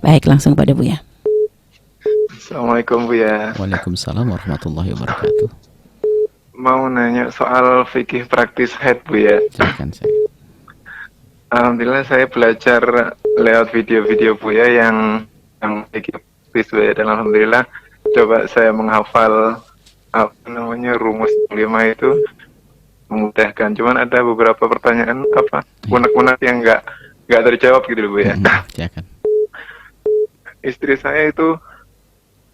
Baik, langsung pada Buya. Assalamualaikum Buya. Waalaikumsalam warahmatullahi wabarakatuh. Mau nanya soal fikih praktis haid Buya. Silakan saya. Alhamdulillah saya belajar lewat video-video Buya yang fikih praktis Buya, dan alhamdulillah coba saya menghafal rumus 5 itu memudahkan. Cuman ada beberapa pertanyaan unek-unek yang nggak terjawab gitu Bu ya. Silakan. Istri saya itu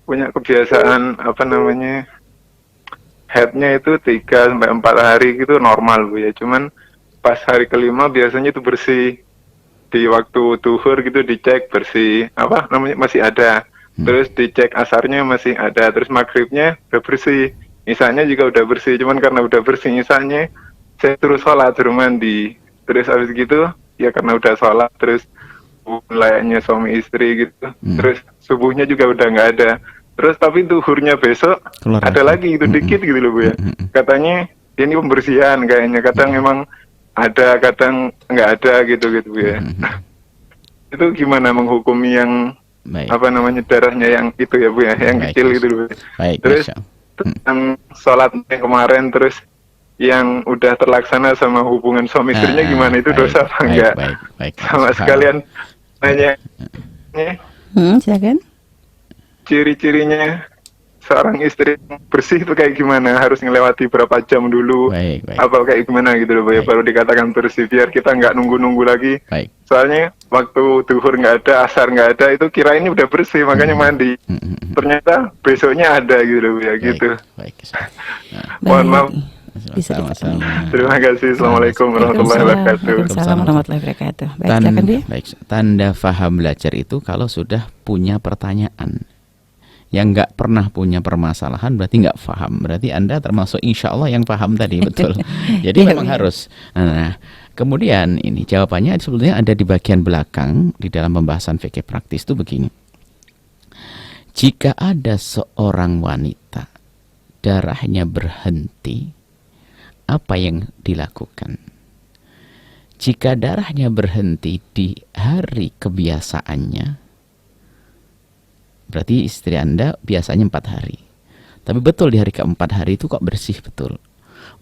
punya kebiasaan headnya itu 3-4 hari gitu normal Bu ya. Cuman pas hari kelima biasanya itu bersih. Di waktu duhur gitu dicek bersih, masih ada. Terus dicek asarnya masih ada. Terus maghribnya udah bersih. Isanya juga udah bersih. Cuman karena udah bersih isanya, saya terus sholat, suruh mandi. Terus habis gitu, ya karena udah sholat, terus layaknya suami istri gitu. Terus subuhnya juga udah nggak ada. Terus tapi duhurnya besok ada lagi gitu dikit gitu loh Bu ya. Katanya ini pembersihan kayaknya. Kadang emang ada, kadang nggak ada gitu Bu ya. Itu gimana menghukumi yang darahnya yang itu ya Bu ya, yang kecil gitu Bu. Terus yang sholat yang kemarin, terus yang udah terlaksana sama hubungan suami istrinya gimana, itu dosa apa enggak? Sama sekalian nanya silakan. Ciri-cirinya seorang istri bersih itu kayak gimana? Harus ngelewati berapa jam dulu? Apa kayak gimana gitu loh Bu ya, baru dikatakan bersih, biar kita nggak nunggu-nunggu lagi. Soalnya waktu duhur nggak ada, asar nggak ada, itu kira ini udah bersih makanya mandi. Ternyata besoknya ada gitu loh Bu ya, gitu. Mohon maaf. Terima kasih. Assalamualaikum warahmatullahi wabarakatuh. Waalaikumsalam warahmatullahi wabarakatuh. Baik, tanda faham belajar itu kalau sudah punya pertanyaan. Yang nggak pernah punya permasalahan berarti nggak paham. Berarti Anda termasuk insya Allah yang paham tadi, betul. Jadi memang harus. Nah, kemudian ini jawabannya sebetulnya ada di bagian belakang di dalam pembahasan fikih praktis itu begini. Jika ada seorang wanita darahnya berhenti, apa yang dilakukan? Jika darahnya berhenti di hari kebiasaannya, berarti istri Anda biasanya 4 hari. Tapi betul di hari keempat hari itu kok bersih betul.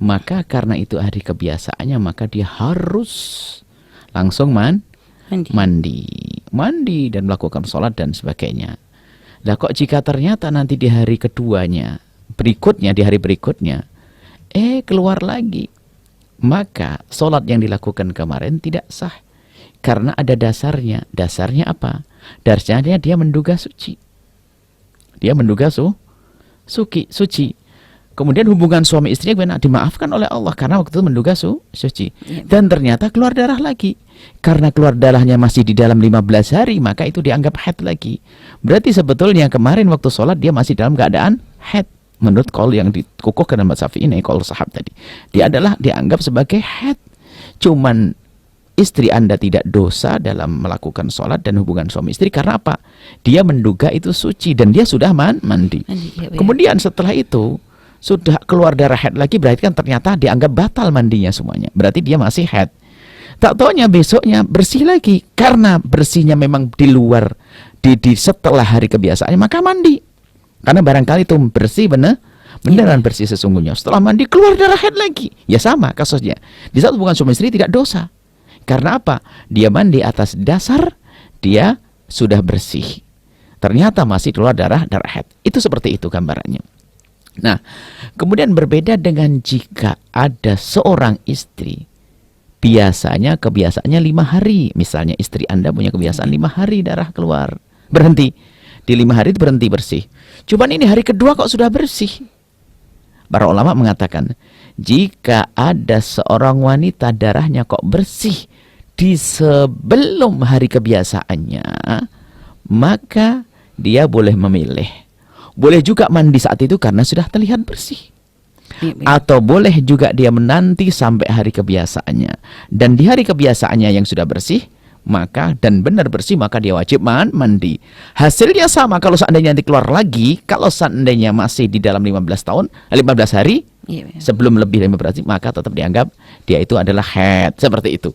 Maka karena itu hari kebiasaannya, maka dia harus langsung mandi dan melakukan sholat dan sebagainya. Nah kok jika ternyata nanti di hari keduanya, di hari berikutnya, keluar lagi, maka sholat yang dilakukan kemarin tidak sah. Karena ada dasarnya. Dasarnya apa? Dasarnya dia menduga suci. Dia menduga suci. Kemudian hubungan suami istri dimaafkan oleh Allah karena waktu itu menduga suci. Dan ternyata keluar darah lagi. Karena keluar darahnya masih di dalam 15 hari, maka itu dianggap haid lagi. Berarti sebetulnya kemarin waktu sholat dia masih dalam keadaan haid. Menurut qaul yang dikukuhkan dalam Syafi'i ini, qaul sahab tadi. Dia adalah dianggap sebagai haid. Cuman istri Anda tidak dosa dalam melakukan sholat dan hubungan suami istri. Karena apa? Dia menduga itu suci dan dia sudah mandi. Kemudian setelah itu, sudah keluar darah haid lagi, berarti kan ternyata dianggap batal mandinya semuanya. Berarti dia masih haid. Tak taunya besoknya bersih lagi. Karena bersihnya memang di luar, setelah hari kebiasaannya, maka mandi. Karena barangkali itu bersih beneran bersih sesungguhnya. Setelah mandi keluar darah haid lagi. Ya sama kasusnya. Di saat hubungan suami istri tidak dosa. Karena apa? Dia mandi atas dasar dia sudah bersih. Ternyata masih keluar darah haid. Itu seperti itu gambarannya. Nah, kemudian berbeda dengan jika ada seorang istri, biasanya kebiasaannya 5 hari. Misalnya istri Anda punya kebiasaan 5 hari darah keluar. Berhenti. Di 5 hari itu berhenti bersih. Cuman ini hari kedua kok sudah bersih. Para ulama mengatakan, jika ada seorang wanita darahnya kok bersih di sebelum hari kebiasaannya, maka dia boleh memilih. Boleh juga mandi saat itu karena sudah terlihat bersih. Atau boleh juga dia menanti sampai hari kebiasaannya. Dan di hari kebiasaannya yang sudah bersih, maka dan benar bersih, maka dia wajib mandi. Hasilnya sama kalau seandainya nanti keluar lagi, kalau seandainya masih di dalam 15 hari, sebelum lebih dari 15 hari, maka tetap dianggap dia itu adalah haid. Seperti itu.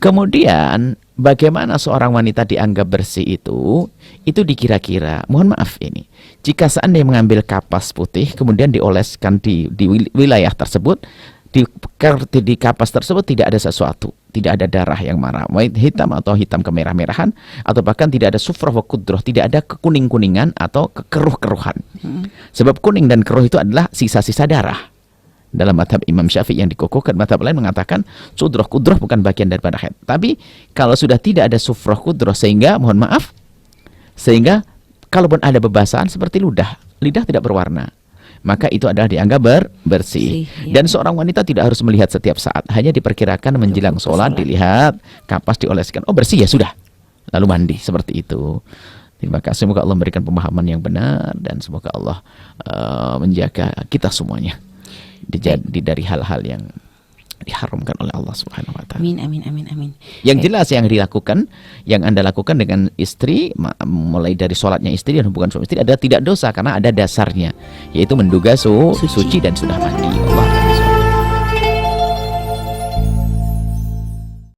Kemudian bagaimana seorang wanita dianggap bersih itu dikira-kira, mohon maaf ini, jika seandainya mengambil kapas putih kemudian dioleskan di wilayah tersebut, di kapas tersebut tidak ada sesuatu, tidak ada darah yang marah, hitam atau hitam kemerah-merahan, atau bahkan tidak ada sufrah wa kudroh, tidak ada kekuning-kuningan atau kekeruh-keruhan. Sebab kuning dan keruh itu adalah sisa-sisa darah. Dalam madhab Imam Syafi'i yang dikukuhkan, madhab lain mengatakan sudroh kudroh bukan bagian daripada haid. Tapi kalau sudah tidak ada sufroh kudroh, sehingga mohon maaf, sehingga kalaupun ada bebasahan seperti lidah tidak berwarna, maka itu adalah dianggap bersih. Dan seorang wanita tidak harus melihat setiap saat, hanya diperkirakan menjelang sholat dilihat, kapas dioleskan, oh bersih ya sudah, lalu mandi, seperti itu. Terima kasih, semoga Allah memberikan pemahaman yang benar, dan semoga Allah menjaga kita semuanya dari hal-hal yang diharamkan oleh Allah Subhanahu wa taala. Amin, amin, amin, amin. Yang jelas yang dilakukan, yang Anda lakukan dengan istri, mulai dari sholatnya istri dan hubungan suami istri adalah tidak dosa karena ada dasarnya, yaitu menduga suci dan sudah mandi. Allah